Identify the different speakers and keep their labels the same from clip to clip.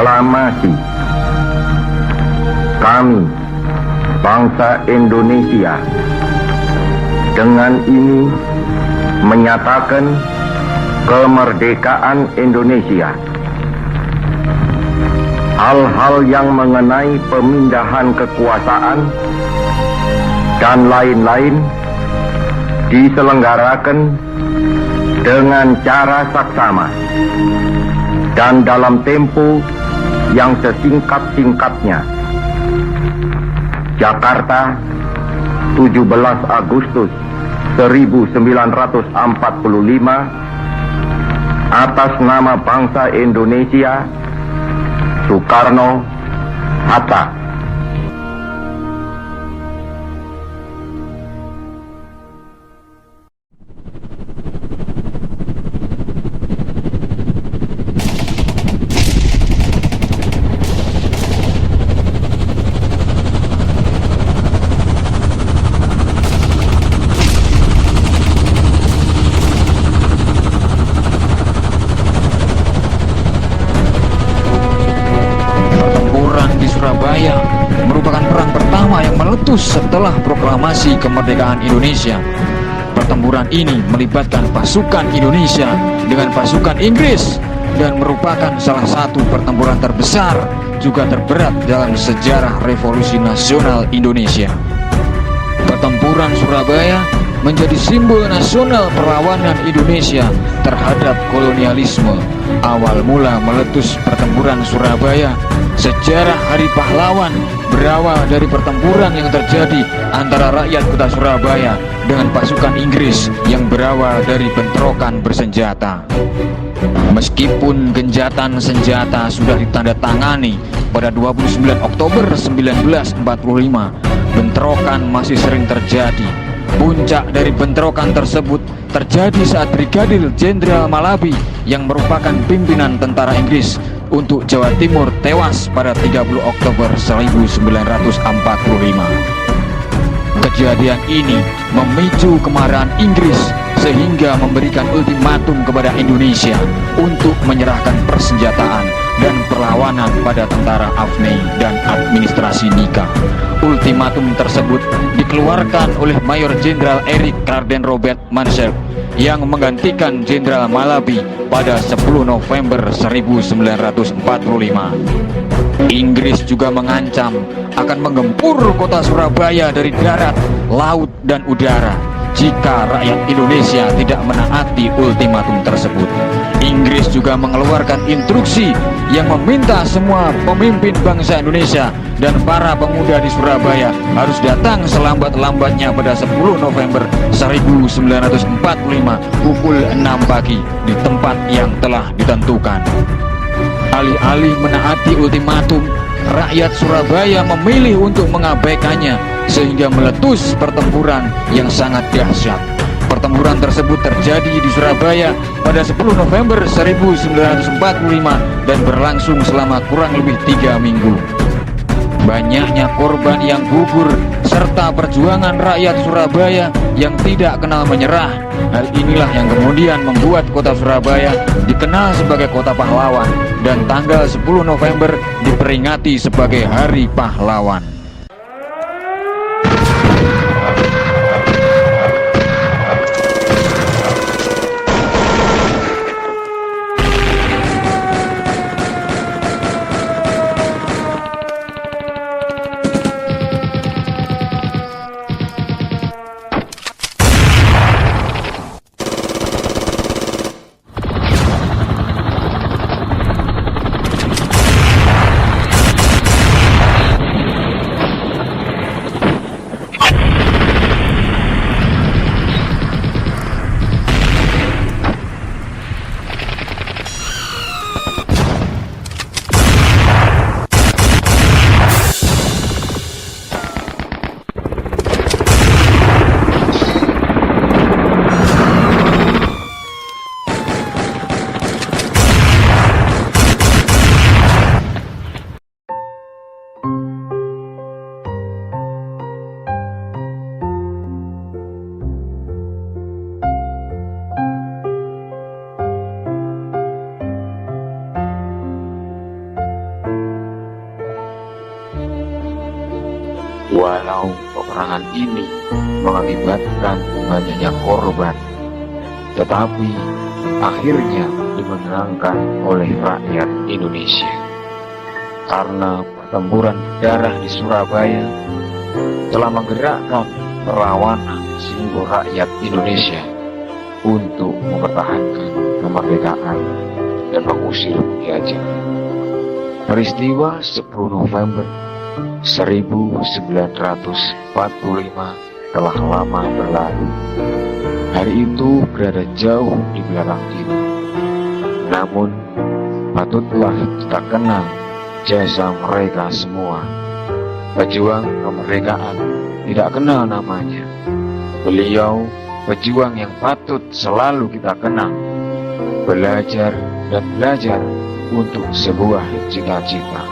Speaker 1: Proklamasi. Kami, bangsa Indonesia, dengan ini menyatakan kemerdekaan Indonesia. Hal-hal yang mengenai pemindahan kekuasaan dan lain-lain diselenggarakan dengan cara saksama dan dalam tempo yang sesingkat-singkatnya. Jakarta, 17 Agustus 1945, atas nama bangsa Indonesia, Soekarno-Hatta.
Speaker 2: Merupakan perang pertama yang meletus setelah proklamasi kemerdekaan Indonesia. Pertempuran ini melibatkan pasukan Indonesia dengan pasukan Inggris dan merupakan salah satu pertempuran terbesar juga terberat dalam sejarah Revolusi Nasional Indonesia. Pertempuran Surabaya menjadi simbol nasional perlawanan Indonesia terhadap kolonialisme. Awal mula meletus pertempuran Surabaya, sejarah Hari Pahlawan berawal dari pertempuran yang terjadi antara rakyat kota Surabaya dengan pasukan Inggris yang berawal dari bentrokan bersenjata. Meskipun genjatan senjata sudah ditandatangani pada 29 Oktober 1945, bentrokan masih sering terjadi. Puncak dari bentrokan tersebut terjadi saat Brigadir Jenderal Malabi yang merupakan pimpinan tentara Inggris untuk Jawa Timur tewas pada 30 Oktober 1945. Kejadian ini memicu kemarahan Inggris sehingga memberikan ultimatum kepada Indonesia untuk menyerahkan persenjataan dan perlawanan pada tentara AFNI dan administrasi Nika. Ultimatum tersebut dikeluarkan oleh Mayor Jenderal Erik Karden Robert Mansell yang menggantikan Jenderal Malabi pada 10 November 1945. Inggris juga mengancam akan menggempur kota Surabaya dari darat, laut, dan udara jika rakyat Indonesia tidak menaati ultimatum tersebut. Inggris juga mengeluarkan instruksi yang meminta semua pemimpin bangsa Indonesia dan para pemuda di Surabaya harus datang selambat-lambatnya pada 10 November 1945 pukul 6 pagi di tempat yang telah ditentukan. Alih-alih menaati ultimatum, rakyat Surabaya memilih untuk mengabaikannya sehingga meletus pertempuran yang sangat dahsyat. Pertempuran tersebut terjadi di Surabaya pada 10 November 1945 dan berlangsung selama kurang lebih 3 minggu. Banyaknya korban yang gugur serta perjuangan rakyat Surabaya yang tidak kenal menyerah. Hal inilah yang kemudian membuat kota Surabaya dikenal sebagai kota pahlawan dan tanggal 10 November diperingati sebagai Hari Pahlawan. Walau peperangan ini mengakibatkan banyaknya korban, tetapi akhirnya dimenangkan oleh rakyat Indonesia. Karena pertempuran darah di Surabaya telah menggerakkan perlawanan seluruh rakyat Indonesia untuk mempertahankan kemerdekaan dan mengusir penjajah. Peristiwa 10 November 1945 telah lama berlalu. Hari itu berada jauh di belakang kita. Namun, patutlah kita kenang jasa mereka semua. Pejuang kemerdekaan tidak kenal namanya. Beliau pejuang yang patut selalu kita kenang. Belajar dan belajar untuk sebuah cita-cita.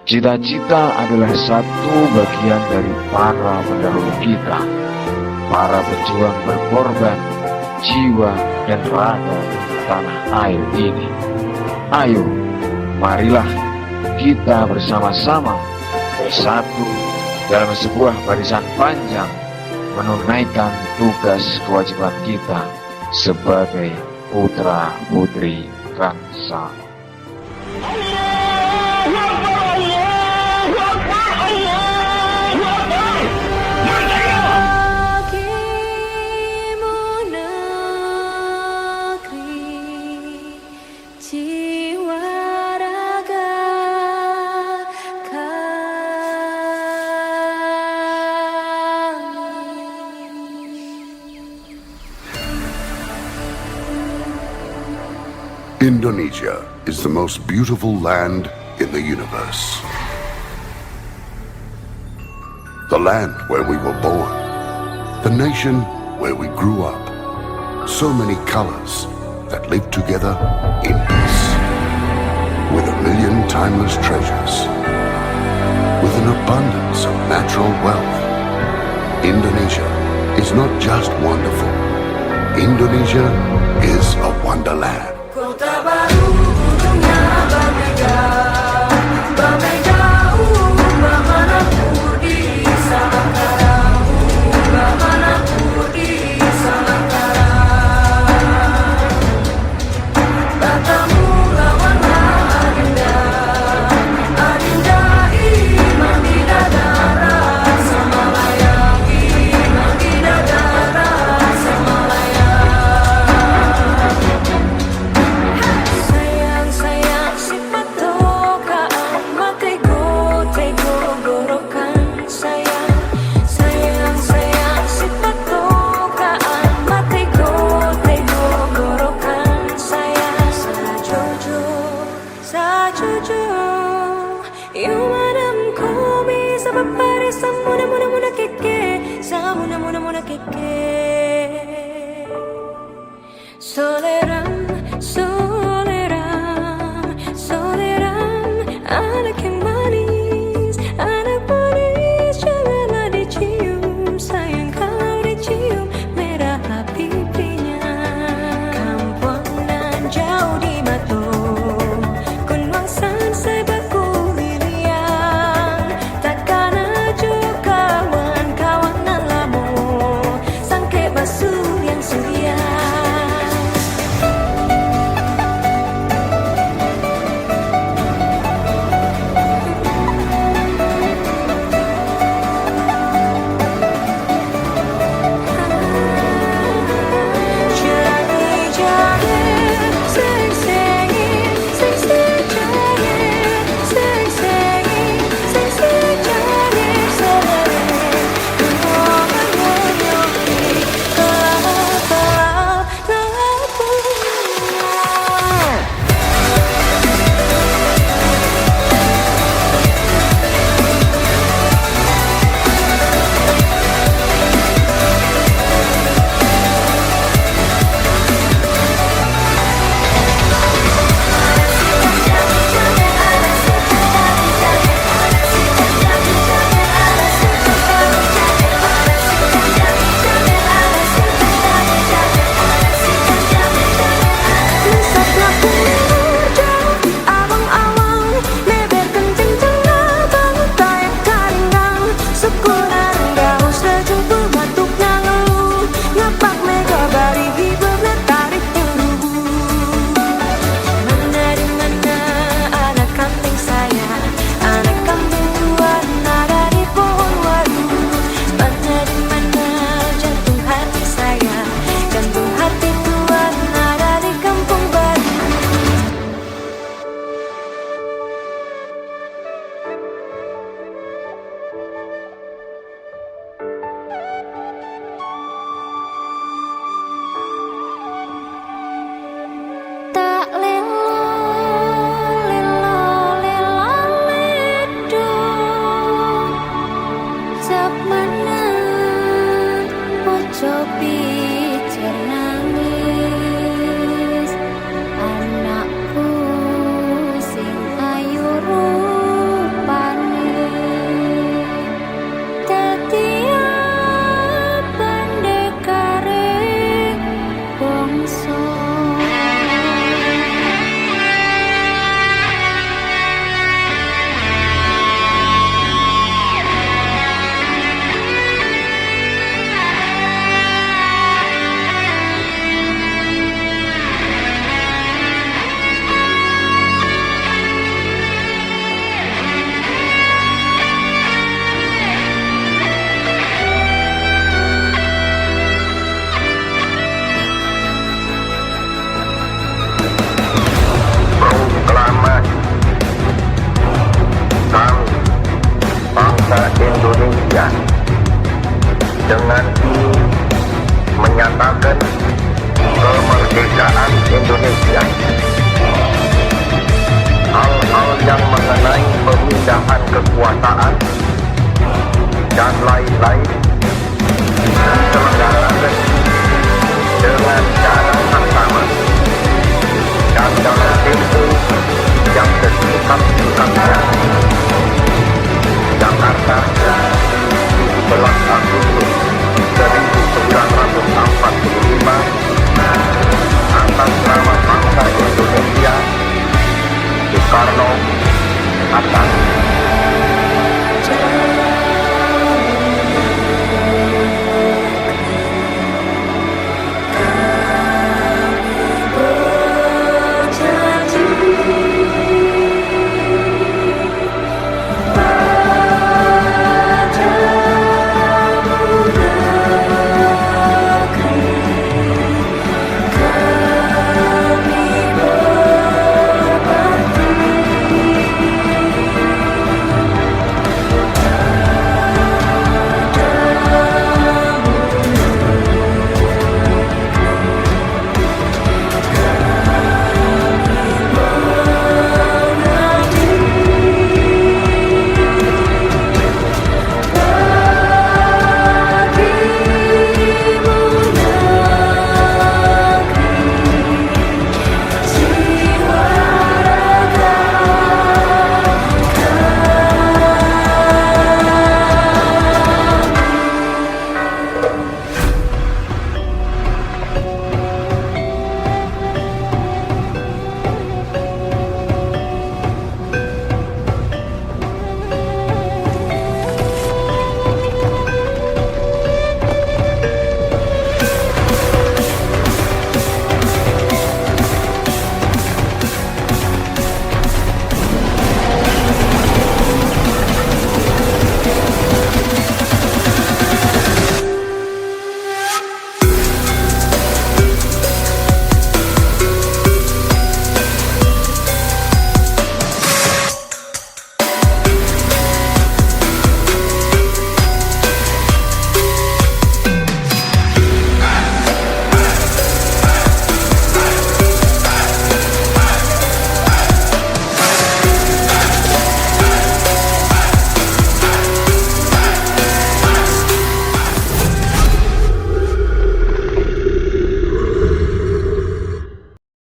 Speaker 2: Cita-cita adalah satu bagian dari para pendahulu kita, para pejuang berkorban jiwa dan raga di tanah air ini. Ayo, marilah kita bersama-sama bersatu dalam sebuah barisan panjang menunaikan tugas kewajiban kita sebagai putra-putri bangsa.
Speaker 3: Indonesia is the most beautiful land in the universe. The land where we were born. The nation where we grew up. So many colors that live together in peace. With a million timeless treasures. With an abundance of natural wealth. Indonesia is not just wonderful. Indonesia is a wonderland.
Speaker 4: Kota baru ujungnya berbeda, berbeda bagaimanapun di Salangkara, bagaimanapun di Salangkara. Bertemu lawanlah Adinda, Adinda iman di dada rasa Malaya, iman di dada rasa Malaya. Soleram, soleram, soleram, anak yang manis, janganlah dicium, sayang kalau dicium merah pipinya. Kampungan jauh di Batu, Kunwangsan sebaku lilian, takkan aja kawan-kawanan lamu, sangke basuh yang suria.
Speaker 1: dan lain-lain